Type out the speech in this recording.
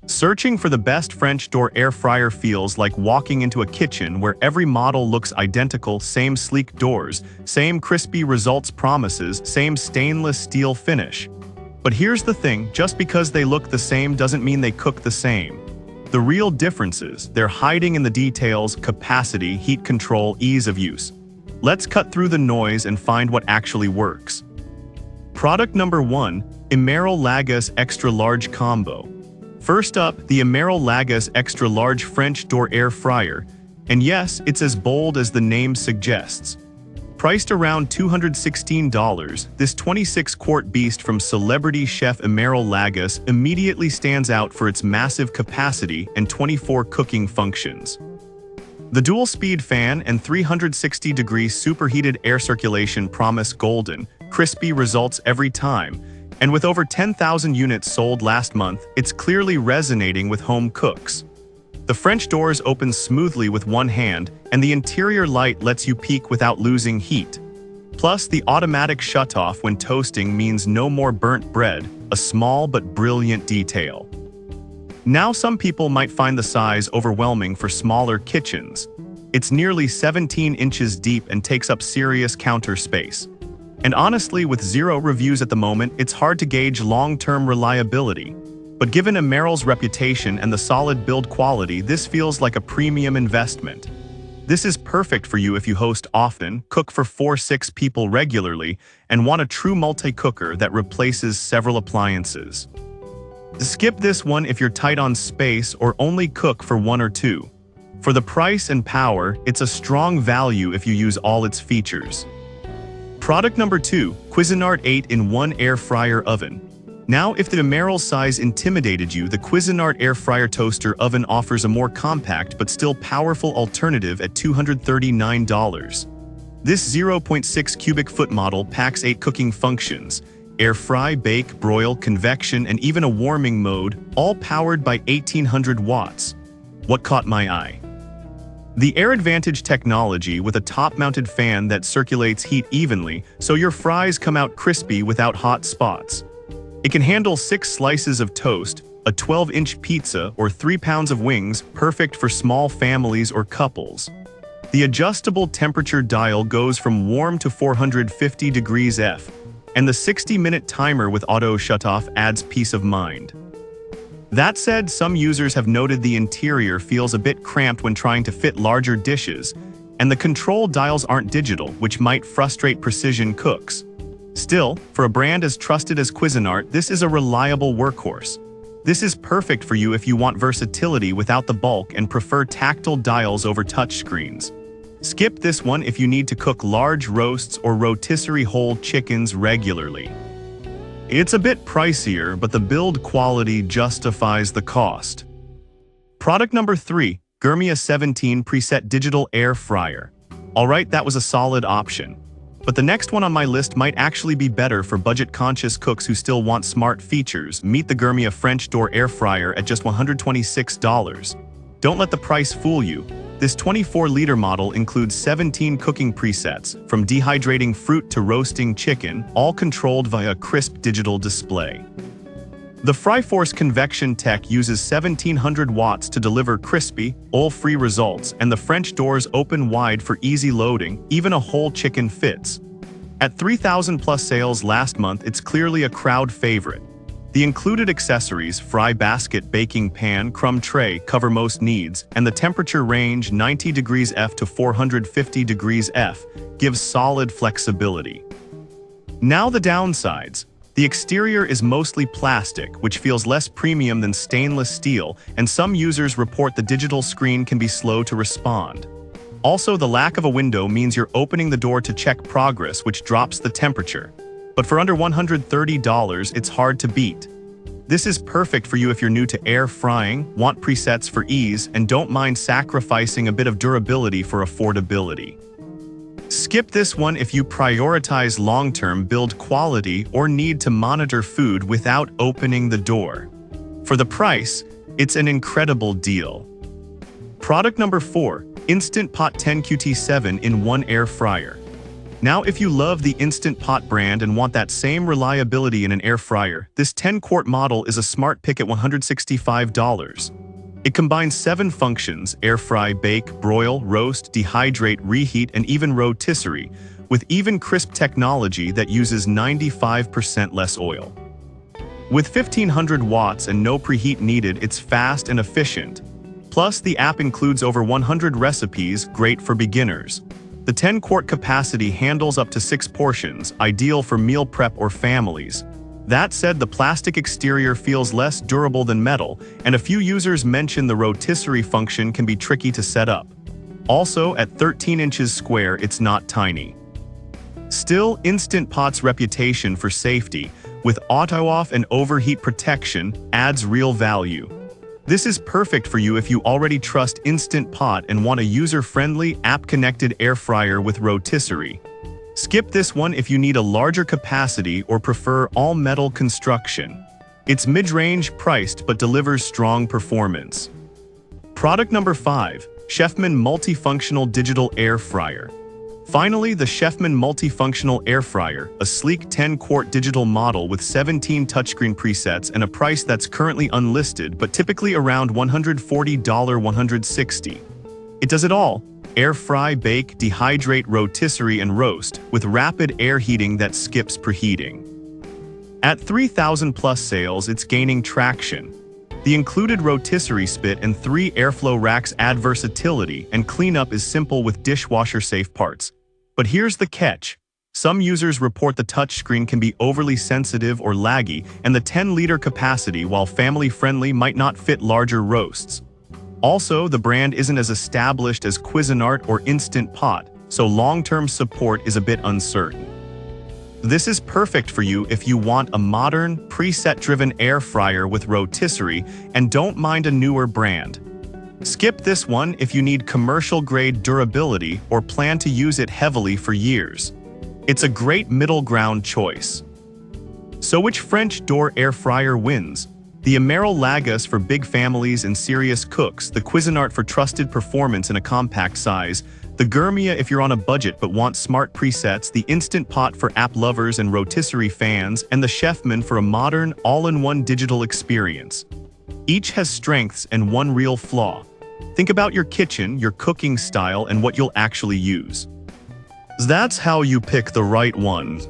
Searching for the best French door air fryer feels like walking into a kitchen where every model looks identical, same sleek doors, same crispy results promises, same stainless steel finish. But here's the thing, just because they look the same doesn't mean they cook the same. The real differences, they're hiding in the details, capacity, heat control, ease of use. Let's cut through the noise and find what actually works. Product number 1, Emeril Lagasse Extra Large Combo. First up, the Emeril Lagasse Extra Large French Door Air Fryer. And yes, it's as bold as the name suggests. Priced around $216, this 26-quart beast from celebrity chef Emeril Lagasse immediately stands out for its massive capacity and 24 cooking functions. The dual-speed fan and 360-degree superheated air circulation promise golden, crispy results every time, and with over 10,000 units sold last month, it's clearly resonating with home cooks. The French doors open smoothly with one hand, and the interior light lets you peek without losing heat. Plus, the automatic shutoff when toasting means no more burnt bread, a small but brilliant detail. Now some people might find the size overwhelming for smaller kitchens. It's nearly 17 inches deep and takes up serious counter space. And honestly, with 0 reviews at the moment, it's hard to gauge long-term reliability. But given Emeril's reputation and the solid build quality, this feels like a premium investment. This is perfect for you if you host often, cook for 4-6 people regularly, and want a true multi-cooker that replaces several appliances. Skip this one if you're tight on space or only cook for 1 or 2. For the price and power, it's a strong value if you use all its features. Product number 2, Cuisinart 8-in-1 Air Fryer Oven. Now, if the Emeril size intimidated you, the Cuisinart Air Fryer Toaster Oven offers a more compact but still powerful alternative at $239. This 0.6 cubic foot model packs 8 cooking functions: air fry, bake, broil, convection, and even a warming mode, all powered by 1800 watts. What caught my eye? The Air Advantage technology with a top-mounted fan that circulates heat evenly, so your fries come out crispy without hot spots. It can handle 6 slices of toast, a 12-inch pizza, or 3 pounds of wings, perfect for small families or couples. The adjustable temperature dial goes from warm to 450 degrees F, and the 60-minute timer with auto shutoff adds peace of mind. That said, some users have noted the interior feels a bit cramped when trying to fit larger dishes, and the control dials aren't digital, which might frustrate precision cooks. Still, for a brand as trusted as Cuisinart, this is a reliable workhorse. This is perfect for you if you want versatility without the bulk and prefer tactile dials over touchscreens. Skip this one if you need to cook large roasts or rotisserie whole chickens regularly. It's a bit pricier, but the build quality justifies the cost. Product number 3, Gourmet 17 Preset Digital Air Fryer. Alright, that was a solid option. But the next one on my list might actually be better for budget-conscious cooks who still want smart features. Meet the Gourmet French Door Air Fryer at just $126. Don't let the price fool you. This 24-liter model includes 17 cooking presets, from dehydrating fruit to roasting chicken, all controlled via a crisp digital display. The Fryforce convection tech uses 1700 watts to deliver crispy, oil-free results, and the French doors open wide for easy loading, even a whole chicken fits. At 3,000 plus sales last month, it's clearly a crowd favorite. The included accessories, fry basket, baking pan, crumb tray, cover most needs, and the temperature range 90 degrees F to 450 degrees F gives solid flexibility. Now the downsides. The exterior is mostly plastic, which feels less premium than stainless steel, and some users report the digital screen can be slow to respond. Also, the lack of a window means you're opening the door to check progress, which drops the temperature. But for under $130, it's hard to beat. This is perfect for you if you're new to air frying, want presets for ease, and don't mind sacrificing a bit of durability for affordability. Skip this one if you prioritize long-term build quality or need to monitor food without opening the door. For the price, it's an incredible deal. Product number 4, Instant Pot 10 QT7 in 1 Air Fryer. Now, if you love the Instant Pot brand and want that same reliability in an air fryer, this 10-quart model is a smart pick at $165. It combines 7 functions: air fry, bake, broil, roast, dehydrate, reheat, and even rotisserie, with even crisp technology that uses 95% less oil. With 1500 watts and no preheat needed, it's fast and efficient. Plus, the app includes over 100 recipes, great for beginners. The 10-quart capacity handles up to 6 portions, ideal for meal prep or families. That said, the plastic exterior feels less durable than metal, and a few users mention the rotisserie function can be tricky to set up. Also, at 13 inches square, it's not tiny. Still, Instant Pot's reputation for safety, with auto-off and overheat protection, adds real value. This is perfect for you if you already trust Instant Pot and want a user-friendly, app-connected air fryer with rotisserie. Skip this one if you need a larger capacity or prefer all-metal construction. It's mid-range priced but delivers strong performance. Product number 5, Chefman Multifunctional Digital Air Fryer. Finally, the Chefman Multifunctional Air Fryer, a sleek 10-quart digital model with 17 touchscreen presets and a price that's currently unlisted but typically around $140–160. It does it all: air fry, bake, dehydrate, rotisserie, and roast, with rapid air heating that skips preheating. At 3,000 plus sales, it's gaining traction. The included rotisserie spit and 3 airflow racks add versatility, and cleanup is simple with dishwasher-safe parts. But here's the catch. Some users report the touchscreen can be overly sensitive or laggy, and the 10-liter capacity, while family-friendly, might not fit larger roasts. Also, the brand isn't as established as Cuisinart or Instant Pot, so long-term support is a bit uncertain. This is perfect for you if you want a modern, preset-driven air fryer with rotisserie and don't mind a newer brand. Skip this one if you need commercial-grade durability or plan to use it heavily for years. It's a great middle ground choice. So which French door air fryer wins? The Emeril Lagos for big families and serious cooks, the Cuisinart for trusted performance in a compact size, the Gourmet if you're on a budget but want smart presets, the Instant Pot for app lovers and rotisserie fans, and the Chefman for a modern, all-in-one digital experience. Each has strengths and one real flaw. Think about your kitchen, your cooking style, and what you'll actually use. That's how you pick the right one.